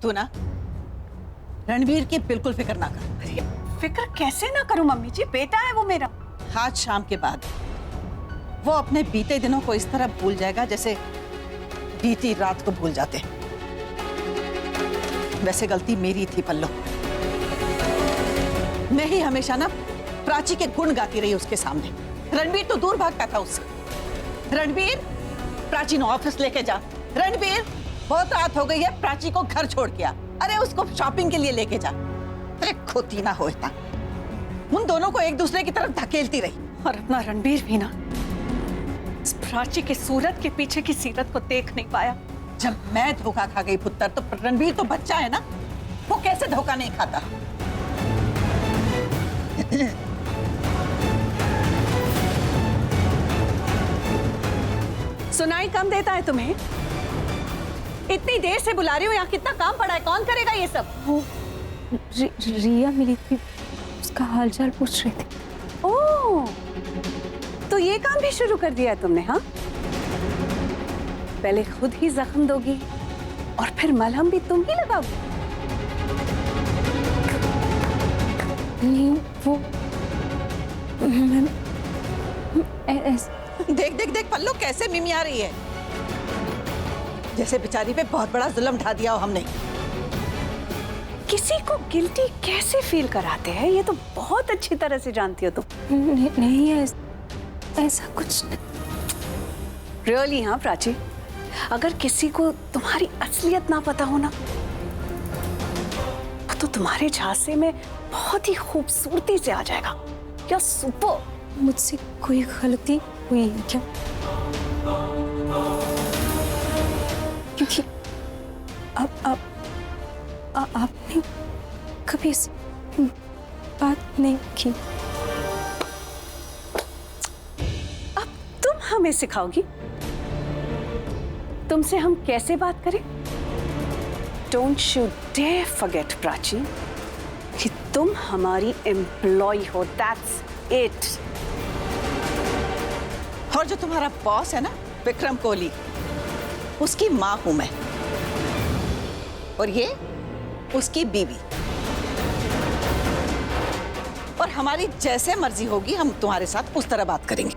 तू ना रणवीर की बिल्कुल फिक्र ना कर। अरे फिक्र कैसे ना करूं मम्मी जी, बेटा है वो मेरा। आज शाम के बाद वो अपने बीते दिनों को इस तरह भूल जाएगा जैसे बीती रात को भूल जाते। वैसे गलती मेरी थी पल्लो, मैं ही हमेशा ना प्राची के गुण गाती रही उसके सामने। रणवीर तो दूर भागता था उससे। रणवीर, प्राची ने ऑफिस लेके जा। रणवीर, बहुत रात हो गई है, प्राची को घर छोड़ के आ। अरे उसको शॉपिंग के लिए लेके जा। अरे खोती ना हो इतना। उन दोनों को एक दूसरे की तरफ धकेलती रही। और अपना रणवीर भी ना इस प्राची के सूरत के पीछे की सीरत को देख नहीं पाया। जब मैं धोखा खा गई पुत्र, तो रणवीर तो बच्चा है ना, वो कैसे धोखा नहीं खाता। सुनाई कम देता है तुम्हें? इतनी देर से बुला रही हूँ, यहाँ कितना काम पड़ा है, कौन करेगा ये सब? वो रिया मिली थी, उसका हालचाल पूछ रही थी। ओह, तो ये काम भी शुरू कर दिया है तुमने? हाँ, पहले खुद ही जख्म दोगी और फिर मलहम भी तुम ही लगाओगी। नहीं, वो देख देख देख पल्लू, कैसे मिमिया रही है, जैसे बेचारी पे बहुत बड़ा जुल्म ढा दिया हो हमने। किसी को गिल्टी कैसे फील कराते हैं ये तो बहुत अच्छी तरह से जानती हो तुम। नहीं है ऐसा कुछ। रियली? हाँ प्राची, अगर किसी को तुम्हारी असलियत ना पता हो ना, तो तुम्हारे झांसे में बहुत ही खूबसूरती से आ जाएगा। क्या सुपर! मुझसे कोई गलती हुई है क्या? क्योंकि आपने कभी ऐसी बात नहीं की। अब तुम हमें सिखाओगी तुमसे हम कैसे बात करें? Don't you dare forget Prachi कि तुम हमारी एम्प्लॉय हो, दैट्स इट। और जो तुम्हारा बॉस है ना विक्रम कोहली, उसकी माँ हूं मैं, और ये उसकी बीवी। और हमारी जैसे मर्जी होगी हम तुम्हारे साथ उस तरह बात करेंगे।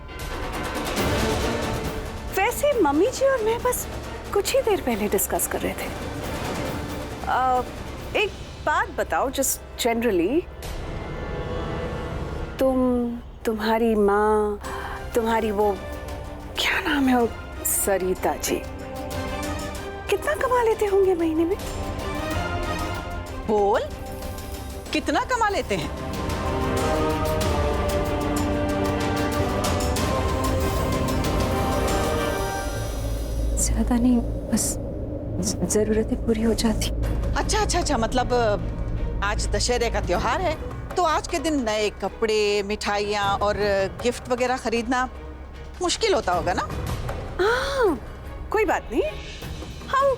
वैसे मम्मी जी और मैं बस कुछ ही देर पहले डिस्कस कर रहे थे। एक बात बताओ, जस्ट जनरली, तुम्हारी माँ, तुम्हारी वो क्या नाम है, सरिता जी, कितना कमा लेते होंगे महीने में? बोल, कितना कमा लेते हैं? ज्यादा नहीं, बस जरूरतें पूरी हो जाती। अच्छा अच्छा अच्छा, मतलब आज दशहरे का त्योहार है, तो आज के दिन नए कपड़े, मिठाइयाँ और गिफ्ट वगैरह खरीदना मुश्किल होता होगा ना? हाँ, कोई बात नहीं, हम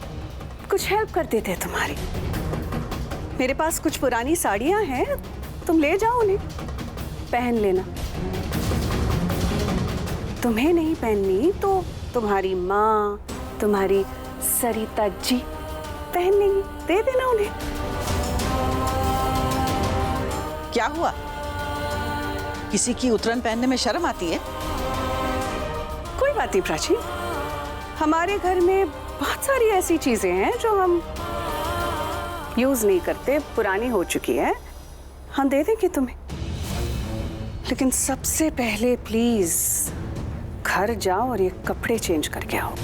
कुछ हेल्प कर देते हैं तुम्हारी। मेरे पास कुछ पुरानी साड़ियाँ हैं, तुम ले जाओ उन्हें, पहन लेना। तुम्हें नहीं पहननी तो तुम्हारी माँ, तुम्हारी सरिता जी पहन लेंगी, दे देना उन्हें। क्या हुआ, किसी की उतरन पहनने में शर्म आती है? कोई बात नहीं प्राची, हमारे घर में बहुत सारी ऐसी चीजें हैं जो हम यूज नहीं करते, पुरानी हो चुकी है, हम दे देंगे तुम्हें। लेकिन सबसे पहले प्लीज घर जाओ और ये कपड़े चेंज करके आओ।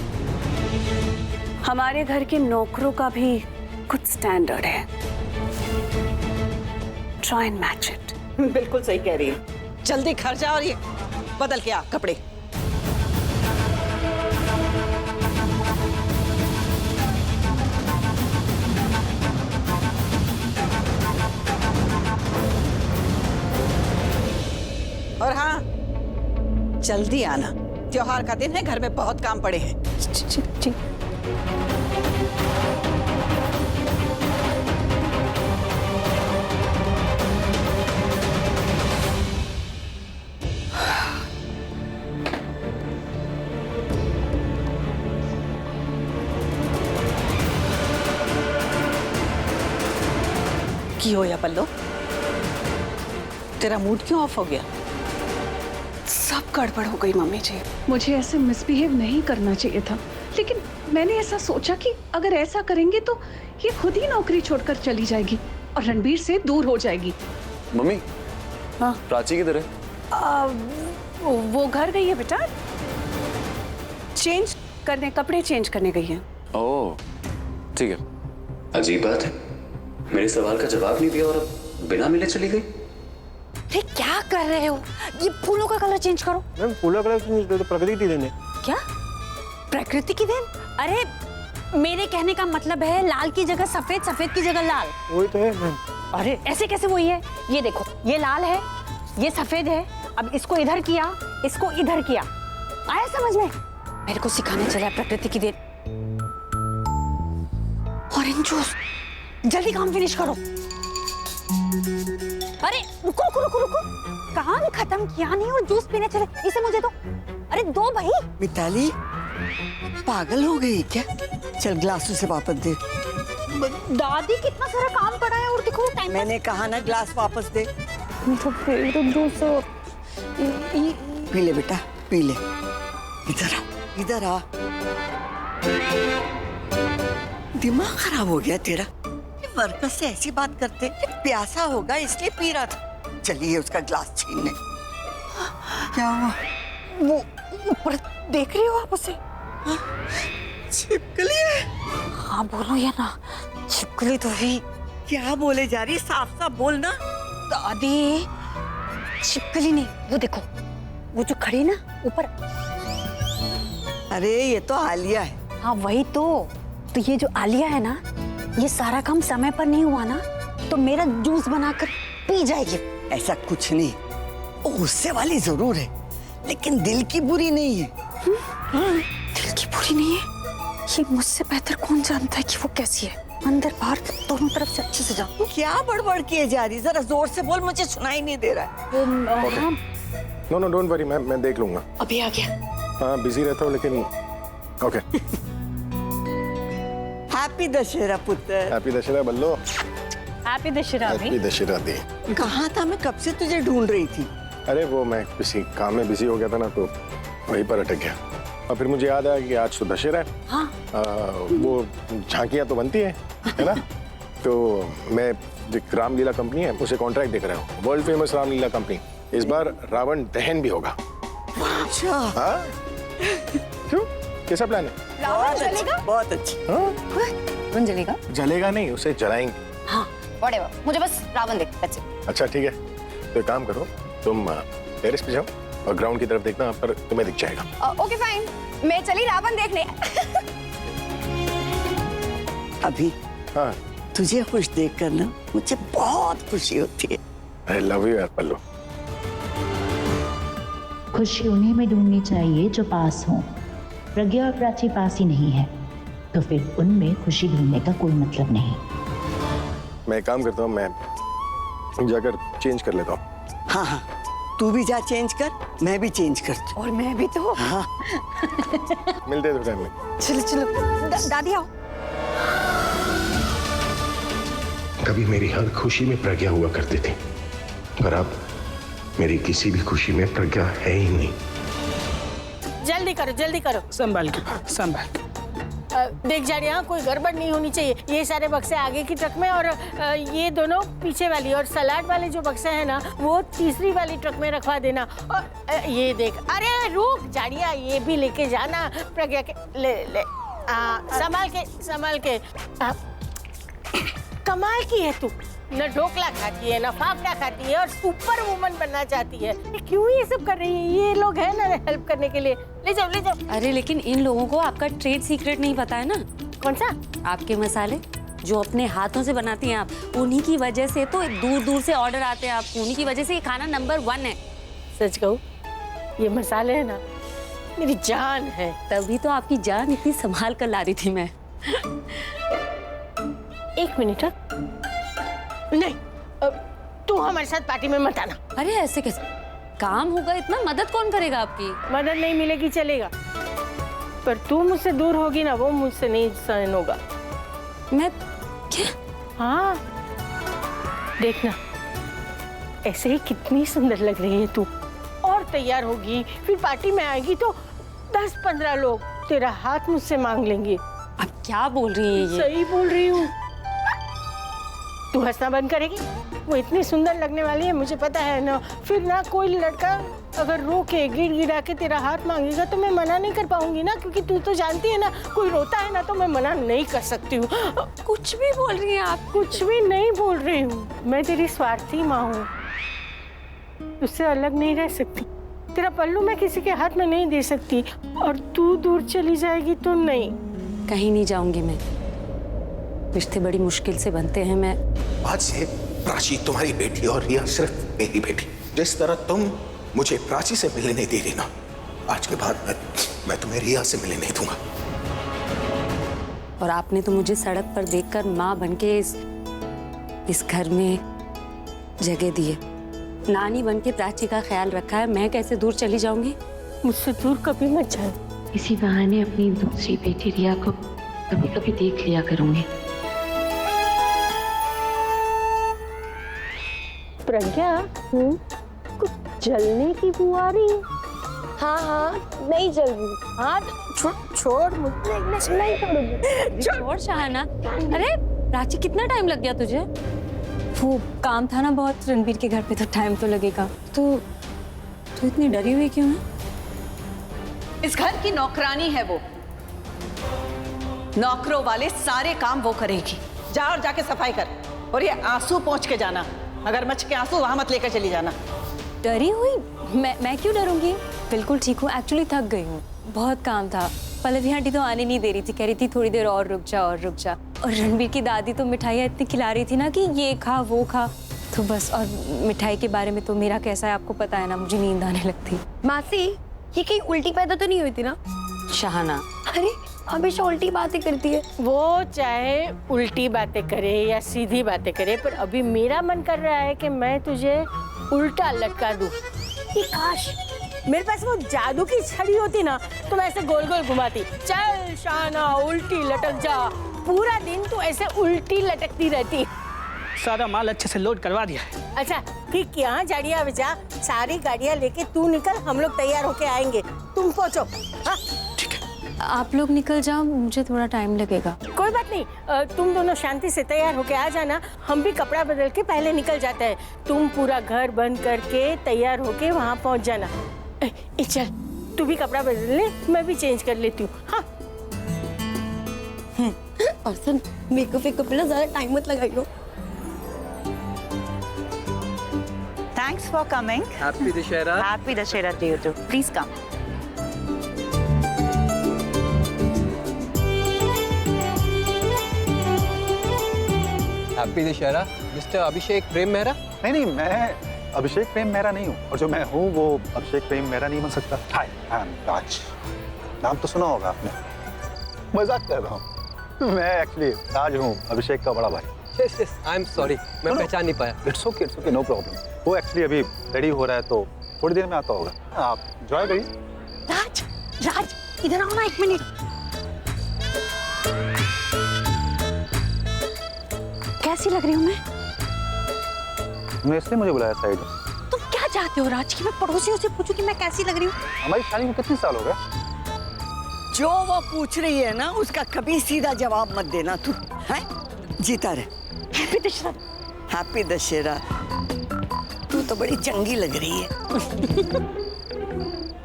हमारे घर के नौकरों का भी कुछ स्टैंडर्ड है, ट्राई एंड मैच इट। बिल्कुल सही कह रही है, जल्दी घर जा और ये बदल के आ कपड़े। और हाँ, जल्दी आना, त्योहार का दिन है, घर में बहुत काम पड़े हैं। जी। की हो या पल्लो, तेरा मूड क्यों ऑफ हो गया? सब गड़बड़ हो गई मम्मी जी। मुझे ऐसे मिसबिहेव नहीं करना चाहिए था, लेकिन मैंने ऐसा सोचा कि अगर ऐसा करेंगे तो ये खुद ही नौकरी छोड़कर चली जाएगी और रणबीर से दूर हो जाएगी। मम्मी, हाँ प्राची किधर है? वो घर गई है बेटा, कपड़े चेंज करने गई है। ओह, ठीक है। अजीब बात है, मेरे सवाल का जवाब नहीं दिया और अब बिना मिले चली गई। अरे क्या कर रहे हो? ये फूलों का कलर चेंज करो। मैम फूलों का कलर तो प्रकृति की देन है। क्या? प्रकृति की देन? अरे मेरे कहने का मतलब है लाल की जगह सफेद, सफेद की जगह लाल। वही तो है मैम। अरे ऐसे कैसे वही है? ये देखो, ये लाल है, ये सफेद है, अब इसको इधर किया, इसको इधर किया, आया समझ में? मेरे को सिखाने चला प्रकृति की देन। ऑरेंज जूस, जल्दी काम फिनिश करो। अरे रुको रुको रुको रुको, काम खत्म किया नहीं और जूस पीने चले, इसे मुझे दो। अरे दो भाई। मिताली पागल हो गई क्या? चल ग्लास उसे वापस दे। दादी कितना सारा काम पड़ा है और देखो टाइम। मैंने कहा ना ग्लास वापस दे। तो जूस पी ले बेटा, पी ले। इधर आ, इधर आ। दिमाग खराब हो गया तेरा। ये वर्कर से ऐसी बात करते, प्यासा होगा इसलिए पी रहा था। चलिए उसका ग्लास छीनने। क्या हुआ? वो ऊपर देख रही हो आप उसे? छिपकली है। हाँ बोलो या ना, छिपकली तो है। क्या बोले जा रही? साफ साफ बोल ना। दादी छिपकली नहीं, वो देखो, वो जो खड़ी ना ऊपर। अरे ये तो आलिया है। हाँ वही तो ये जो आलिया है ना, ये सारा काम समय पर नहीं हुआ ना तो मेरा जूस बनाकर पी जाएगी। ऐसा कुछ नहीं, वो गुस्से वाली जरूर है लेकिन दिल की बुरी नहीं है। दिल की बुरी नहीं है? ये मुझसे बेहतर कौन जानता है कि वो कैसी है, अंदर बाहर दोनों तरफ से अच्छे से जानता हूँ। क्या बड़बड़ किए जा रही? जरा जोर से बोल, मुझे सुनाई नहीं दे रहा है। नो डोंट वरी मैम, मैं देख लूंगा। अभी आ गया। हाँ बिजी रहता हूँ लेकिन ओके। हैप्पी दशहरा पुत्र। Happy Dussehra Ballo. Happy Dussehra. Happy Dussehra दी। कहाँ था? मैं कब से तुझे ढूंढ रही थी। अरे वो मैं किसी काम में बिजी हो गया था ना, तो वहीं पर अटक गया और फिर मुझे याद आया कि आज तो दशहरा है। हाँ। वो झांकियाँ तो बनती है ना? तो मैं जो रामलीला कंपनी है उसे कॉन्ट्रैक्ट देख रहा हूँ, वर्ल्ड फेमस रामलीला कंपनी। इस बार रावण दहन भी होगा। अच्छा। हाँ? क्यों, कैसा प्लान है? रावण जलेगा? बहुत अच्छा। हाँ? रावण जलेगा? जलेगा नहीं, उसे जलाएंगे। हाँ व्हाटएवर, मुझे बस रावण देख। अच्छा ठीक है, तो एक काम करो, तुम टेरेस पे जाओ और ग्राउंड की तरफ देखना, पर तुम्हें दिख जाएगा। ओके फाइन, मैं चली रावण देखने। अभी हाँ। तुझे खुश देखकर ना मुझे बहुत खुशी होती है। आई लव यू यार पल्लू। खुशी उन्हीं में ढूंढनी चाहिए जो पास हो। प्रज्ञा और प्राची पास ही नहीं है, तो फिर उनमें खुशी ढूंढने का कोई मतलब नहीं। मैं एक काम करता हूँ, मैं जाकर चेंज कर लेता हूँ। हाँ हाँ, तू भी जा चेंज कर, मैं भी चेंज करती हूँ। और मैं भी तो। हाँ। मिलते हैं टाइम में। चलो चलो दादी आओ। कभी मेरी हर खुशी में प्रज्ञा हुआ करती थी, पर अब मेरी किसी भी खुशी में प्रज्ञा है ही नहीं। जल्दी करो। संभाल के, संभाल के। देख जा रही, कोई गड़बड़ नहीं होनी चाहिए। ये सारे बक्से आगे की ट्रक में और ये दोनों पीछे वाली, और सलाड वाले जो बक्से हैं ना वो तीसरी वाली ट्रक में रखवा देना। और ये देख, अरे रुक जाड़िया, ये भी लेके जाना प्रज्ञा के। ले संभाल के। कमाल की है तू, न ढोकला खाती है न फाफड़ा खाती है और सुपर वुमन बनना चाहती है। क्यों ये सब कर रही है? ये लोग हैं ना हेल्प करने के लिए। ले जाओ। अरे लेकिन इन लोगों को आपका ट्रेड सीक्रेट नहीं पता है ना। कौन सा? आपके मसाले जो अपने हाथों से बनाती हैं आप, उन्हीं की वजह से तो दूर दूर से ऑर्डर आते हैं आपको। उन्हीं की वजह से ये खाना नंबर 1 है। सच कहूँ, ये मसाले है ना मेरी जान है। तभी तो आपकी जान इतनी संभाल कर ला रही थी मैं। 1 मिनट। नहीं, तू हमारे साथ पार्टी में मत आना। अरे ऐसे कैसे? काम होगा इतना, मदद कौन करेगा आपकी? मदद नहीं मिलेगी चलेगा, पर तू मुझसे दूर होगी ना, वो मुझसे नहीं सहन होगा। मैं क्या? हाँ, देखना, ऐसे ही कितनी सुंदर लग रही है तू। और तैयार होगी, फिर पार्टी में आएगी तो 10-15 लोग तेरा हाथ मुझसे मांग लेंगे। अब क्या बोल रही है ये? सही बोल रही हूँ। तू हंसना बंद करेगी? वो इतनी सुंदर लगने वाली है, मुझे पता है ना। फिर ना कोई लड़का अगर रो के गिड़गिड़ा के तेरा हाथ मांगेगा तो मैं मना नहीं कर पाऊंगी ना, क्योंकि तू तो जानती है ना, कोई रोता है ना तो मैं मना नहीं कर सकती हूँ। कुछ भी बोल रही हैं आप। कुछ भी नहीं बोल रही हूँ, मैं तेरी स्वार्थी माँ हूँ, उससे अलग नहीं रह सकती। तेरा पल्लू मैं किसी के हाथ में नहीं दे सकती, और तू दूर चली जाएगी तो नहीं। कहीं नहीं जाऊंगी मैं, रिश्ते बड़ी मुश्किल से बनते हैं। मैं आज से प्राची तुम्हारी बेटी और रिया सिर्फ मेरी बेटी। जिस तरह तुम मुझे प्राची से मिलने नहीं दे रही ना, आज के बाद मैं तुम्हें रिया से मिलने नहीं दूंगा। और आपने तो मुझे सड़क पर देखकर माँ बनके इस घर में जगह दी है, नानी बनके प्राची का ख्याल रखा है। मैं कैसे दूर चली जाऊंगी? मुझसे दूर कभी मत जा। इसी बहाने अपनी दूसरी बेटी रिया को कभी कभी देख लिया करूंगी। प्रज्ञा, कुछ जलने की बू आ रही है? हाँ, नहीं जल रही। हाँ, छोड़ मुझे, नहीं छोड़ूंगी। छोड़ शाहाना। अरे प्राची, कितना टाइम लग गया तुझे? वो काम था ना बहुत रणबीर के घर पे, तो टाइम तो लगेगा। तो इतनी डरी हुई क्यों है? इस घर की नौकरानी है वो, नौकरों वाले सारे काम वो करेगी। जा और जाके सफाई कर, और ये आंसू पोंछ के जाना, अगर मच के आंसू वहां मत लेकर चली जाना। डरी हुई? मैं क्यों डरूंगी? बिल्कुल ठीक हूँ, एक्चुअली थक गई हूँ, बहुत काम था। पल्लवी आंटी तो आने नहीं दे रही थी, कह रही थी थोड़ी देर और रुक जा और रुक जा। और रणबीर की दादी तो मिठाइयाँ इतनी खिला रही थी ना कि ये खा वो खा, तो बस। और मिठाई के बारे में तो मेरा कैसा है आपको पता है ना, मुझे नींद आने लगती। मासी, ये कहीं उल्टी पैदा तो नहीं हुई थी ना? शाहाना, अरे हमेशा उल्टी बातें करती है। वो चाहे उल्टी बातें करे या सीधी बातें करे, पर अभी मेरा मन कर रहा है कि मैं तुझे उल्टा लटका दूं। ये काश मेरे पास वो जादू की छड़ी होती ना, तो मैं ऐसे गोल गोल घुमाती। चल शाना, उल्टी लटक जा। पूरा दिन तू ऐसे उल्टी लटकती रहती। सारा माल अच्छे से लोड करवा दिया है। अच्छा ठीक किया, गाड़ियाँ बजा, सारी गाड़ियाँ लेके तू निकल, हम लोग तैयार होके आएंगे। तुम पहुँचो। हाँ आप लोग निकल जाओ, मुझे थोड़ा टाइम लगेगा। कोई बात नहीं, तुम दोनों शांति से तैयार होके आ जाना, हम भी कपड़ा बदल के पहले निकल जाते हैं। तुम पूरा घर बंद करके तैयार होके वहाँ पहुँच जाना। चल तू भी कपड़ा बदल ले, मैं भी चेंज कर लेती हूँ। हाँ और सुन, मेकअप पे ना ज्यादा टाइम मत लगाइयो। Thanks for coming. Happy Dussehra. Happy Dussehra to you too. Please come. Happy Dussehra. Mr. अभिषेक प्रेम मेहरा? नहीं, मैं अभिषेक प्रेम मेहरा नहीं हूँ, और जो मैं हूँ वो अभिषेक प्रेम मेहरा नहीं बन सकता। हाय, आई एम राज। नाम तो सुना होगा आपने। मजाक कर रहा हूँ, मैं एक्चुअली राज हूँ, अभिषेक का बड़ा भाई। Yes, I am sorry, मैं पहचान नहीं पाया। It's okay, no problem. वो एक्चुअली अभी रेडी हो रहा है, तो थोड़ी देर में आता होगा। आप एंजॉय करिए। राज, इधर आओ ना 1 मिनट। कैसी लग रही हूँ मैं? तुमने इसलिए मुझे बुलाया साइड में? तुम क्या चाहते हो राज, कि मैं पड़ोसियों से पूछूं कि मैं कैसी लग रही हूँ? हमारी शादी को कितने साल हो गए? जो वो पूछ रही है ना, उसका कभी सीधा जवाब मत देना तू, है? जीता रहे। हैप्पी दशहरा। हैप्पी दशहरा। तू तो बड़ी चंगी लग रही है।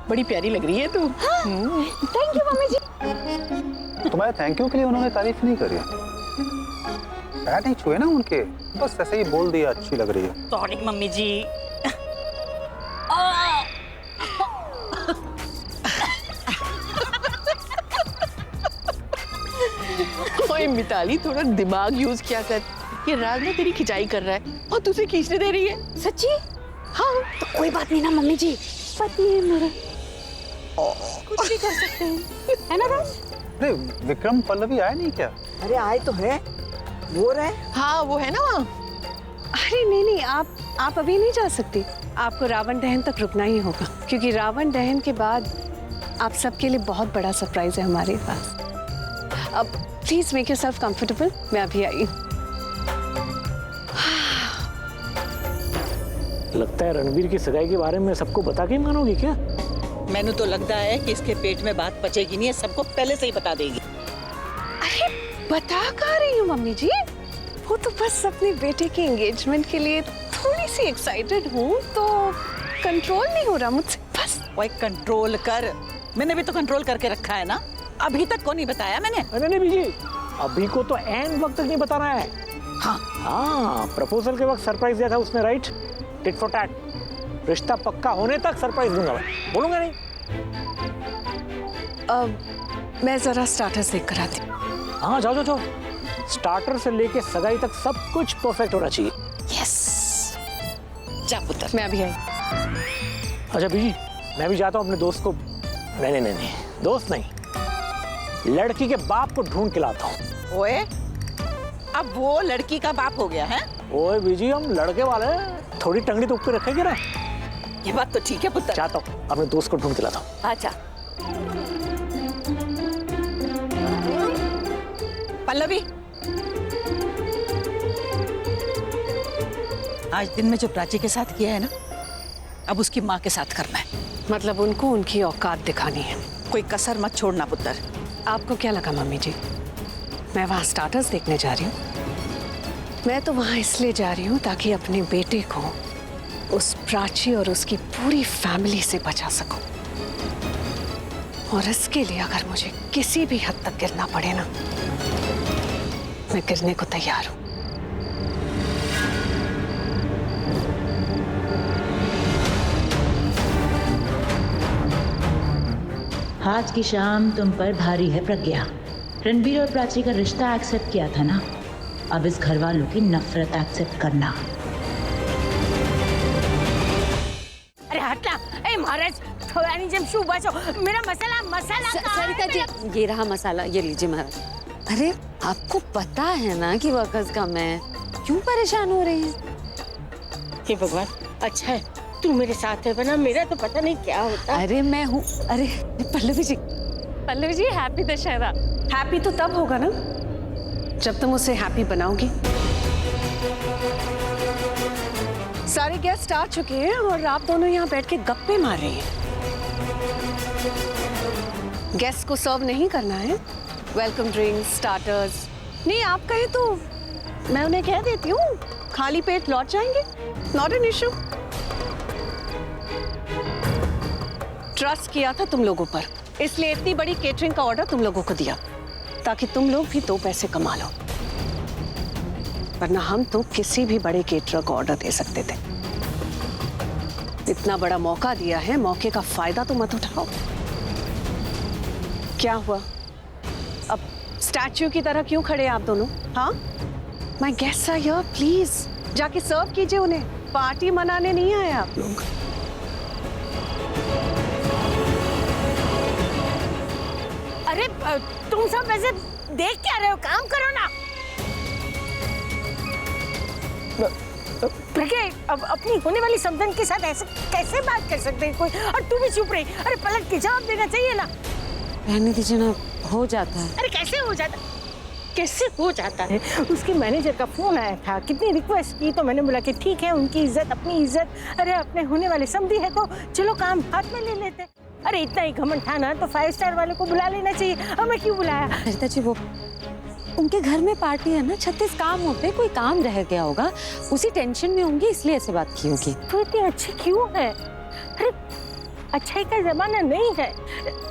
बड़ी प्यारी लग रही है तू। थैंक यू मम्मी जी। तुम्हारे थैंक यू के लिए उन्होंने तारीफ नहीं करी, पैर नहीं छुए ना उनके, बस ऐसे ही बोल दिया अच्छी लग रही है। सॉरी मम्मी जी। ओए मिताली, थोड़ा दिमाग यूज किया कर। ये राज ना तेरी खिंचाई कर रहा है और तुझे खींचने दे रही है। सच्ची? हाँ। तो कोई बात नहीं ना मम्मी जी, पति है मेरे, कुछ भी कर सकते हैं, है ना राज? अरे विक्रम पल्लवी आए नहीं क्या? अरे आए तो है, वो रहे। हाँ वो है ना वहाँ। अरे नहीं, आप अभी नहीं जा सकती। आपको रावण दहन तक रुकना ही होगा, क्योंकि रावण दहन के बाद आप सबके लिए बहुत बड़ा सरप्राइज है हमारे पास। अब प्लीज मेक योरसेल्फ कंफर्टेबल, मैं अभी आई। लगता है रणबीर की सगाई के बारे में सबको बता के मानोगी क्या? मैंने तो लगता है कि इसके पेट में बात पचेगी नहीं, सबको पहले से ही बता देगी। अरे बता कहाँ रही हूँ मम्मी जी, वो तो बस अपने बेटे के एंगेजमेंट के लिए थोड़ी सी एक्साइटेड हूँ, तो कंट्रोल नहीं हो रहा मुझसे बस। वही कंट्रोल कर, मैंने भी तो कंट्रोल करके रखा है ना, अभी तक को नहीं बताया मैंने। नहीं बीजी, अभी को तो एंड वक्त तक नहीं बताना है। हाँ, प्रपोजल के वक्त सरप्राइज दिया था उसने, राइट? टिट फॉर टैट, रिश्ता पक्का होने तक सरप्राइज दूंगा मैं, बोलूंगा नहीं। मैं जरा स्टार्टर्स देख कर आती हूँ। हाँ जाओ जाओ जाओ, स्टार्टर से लेके सगाई तक सब कुछ परफेक्ट होना चाहिए। यस, जा पुत्र। मैं अभी आई। अच्छा बीजी, मैं भी जाता हूँ अपने दोस्त को, नहीं, दोस्त नहीं, लड़की के बाप को ढूंढ के लाता हूँ। ओए, अब वो लड़की का बाप हो गया है? ओए बीजी, हम लड़के वाले हैं, थोड़ी टंगड़ी तो ऊपर रखेंगे ना। ये बात तो ठीक है पुत्र। चाहता हूँ अपने दोस्त को ढूंढ के लाता हूँ। अच्छा पल्लवी, आज दिन में जो प्राची के साथ किया है ना, अब उसकी माँ के साथ करना है। मतलब उनको उनकी औकात दिखानी है, कोई कसर मत छोड़ना पुत्र। आपको क्या लगा मम्मी जी, मैं वहाँ स्टार्टर्स देखने जा रही हूँ? मैं तो वहाँ इसलिए जा रही हूँ ताकि अपने बेटे को उस प्राची और उसकी पूरी फैमिली से बचा सकूं। और इसके लिए अगर मुझे किसी भी हद तक गिरना पड़े ना, मैं गिरने को तैयार हूँ। आज की शाम तुम पर भारी है प्रज्ञा। रणबीर और प्राची का रिश्ता एक्सेप्ट किया था ना, अब इस घर वालों की नफरत एक्सेप्ट करना। अरे हटना, ए महाराज थोड़ा नहीं जब शू बचो, मेरा मसाला सरिता जी, ये रहा मसाला, ये लीजिए महाराज। अरे आपको पता है ना कि वक़्त कम है, क्यों परेशान हो रही हैं? हे भगवान, अच्छा है तू मेरे साथ है, वरना मेरा तो पता नहीं क्या होता। अरे मैं हूँ। अरे पल्लवी जी हैप्पी दशहरा। हैप्पी तो तब होगा ना जब तुम उसे हैप्पी बनाओगी। सारे गेस्ट आ चुके हैं और आप दोनों यहाँ बैठ के गप्पे मार रही हैं। गेस्ट को सर्व नहीं करना है, वेलकम ड्रिंक्स, स्टार्टर्स नहीं, आप कहें तो मैं उन्हें कह देती हूँ, खाली पेट लौट जाएंगे, नॉट एन इशू। ट्रस्ट किया था तुम लोगों पर, इसलिए इतनी बड़ी केटरिंग का ऑर्डर तुम लोगों को दिया ताकि तुम लोग भी 2 पैसे कमा लो, वरना हम तो किसी भी बड़े केटरर को ऑर्डर दे सकते थे। इतना बड़ा मौका दिया है, मौके का फायदा तो मत उठाओ। क्या हुआ, अब स्टैच्यू की तरह क्यों खड़े आप दोनों? हाँ, my guests are here, please जाके सर्व कीजिए उन्हें, पार्टी मनाने नहीं आए आप लोग। अरे तुम सब वैसे देख क्या रहे हो, काम करो ना। प्रज्ञा, अब अपनी होने वाली समधन के साथ ऐसे कैसे बात कर सकते हैं कोई? और तू भी चुप रही, अरे पलट के जवाब देना चाहिए ना। रहने दीजिए ना, हो जाता है। अरे कैसे हो जाता, कैसे हो जाता है? उसके मैनेजर का फोन आया था, कितनी रिक्वेस्ट की तो मैंने बोला कि ठीक है, उनकी इज्जत अपनी इज्जत। अरे अपने होने वाली समधी है तो चलो काम हाथ में ले लेते। अरे इतना ही घमंड था ना तो 5 स्टार वाले को बुला लेना चाहिए, हमें क्यों बुलाया? सरिता जी, वो उनके घर में पार्टी है ना, 36 काम होते, कोई काम रह गया होगा, उसी टेंशन में होंगी, इसलिए ऐसे बात की होगी। तो इतनी अच्छी क्यों है? अरे अच्छाई का जमाना नहीं है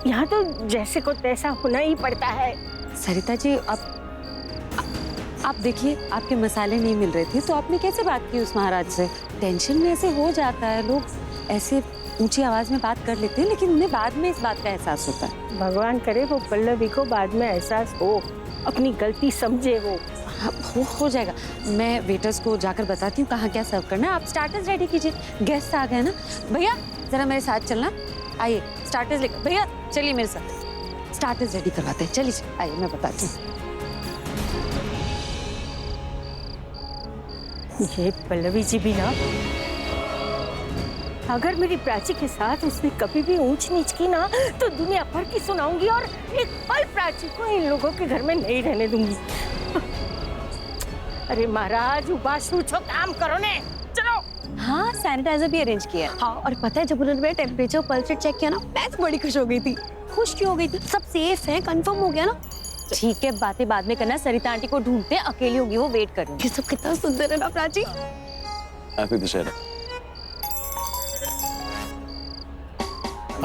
यहाँ, तो जैसे को तैसा होना ही पड़ता है। सरिता जी, आप देखिए, आपके मसाले नहीं मिल रहे थे तो आपने कैसे बात की उस महाराज से? टेंशन में ऐसे हो जाता है, लोग ऐसे ऊंची आवाज में बात कर लेते हैं, लेकिन उन्हें बाद में इस बात का एहसास होता है। भगवान करे वो पल्लवी को बाद में एहसास हो, अपनी गलती समझे वो। हो जाएगा। मैं वेटर्स को जाकर बताती हूँ कहाँ क्या सर्व करना है। आप स्टार्टर्स रेडी कीजिए, गेस्ट आ गए ना। भैया जरा मेरे साथ चलना, आइए स्टार्टर्स लेकर। भैया चलिए मेरे साथ, स्टार्टर्स रेडी करवाते हैं, चलिए आइए मैं बताती हूँ। ये पल्लवी जी भी ना, अगर मेरी प्राची के साथ उसने कभी भी ऊंच नीच की ना तो दुनिया भर की सुनाऊंगी और एक पल प्राची को इन लोगों के घर में नहीं रहने दूंगी। अरे महाराज, उबास पूछो, काम करो ने, चलो। हाँ सैनिटाइजर भी अरेंज किया है। हाँ, और पता है जब उन्होंने मेरा टेम्परेचर पल्स रेट चेक किया ना, मैं तो बड़ी खुश हो गई थी। खुश क्यों हो गई थी? सब सेफ है, कंफर्म हो गया ना। ठीक है, बातें बाद में करना। सरिता आंटी को ढूंढते हैं, अकेली होगी वो, वेट करूंगी। ये सब कितना सुंदर है ना प्राची। हैप्पी दशहरा।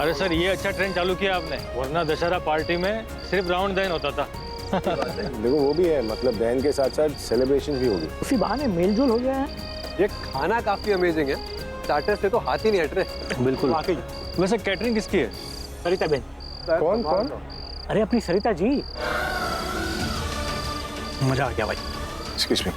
अरे सर, ये अच्छा ट्रेंड चालू किया आपने, वरना दशहरा पार्टी में सिर्फ राउंड दहन होता था। देखो वो भी है, मतलब दहन के साथ साथ सेलिब्रेशन भी होगी। उसी बहाने मेलजोल हो गया है। ये खाना काफी अमेजिंग है, स्टार्टर से तो हाथ ही नहीं हट रहे। बिल्कुल। वाकई। वैसे कैटरिंग किसकी है? सरिता बहन। कौन कौन? अरे अपनी सरिता जी। मजा आ गया भाई। Excuse me.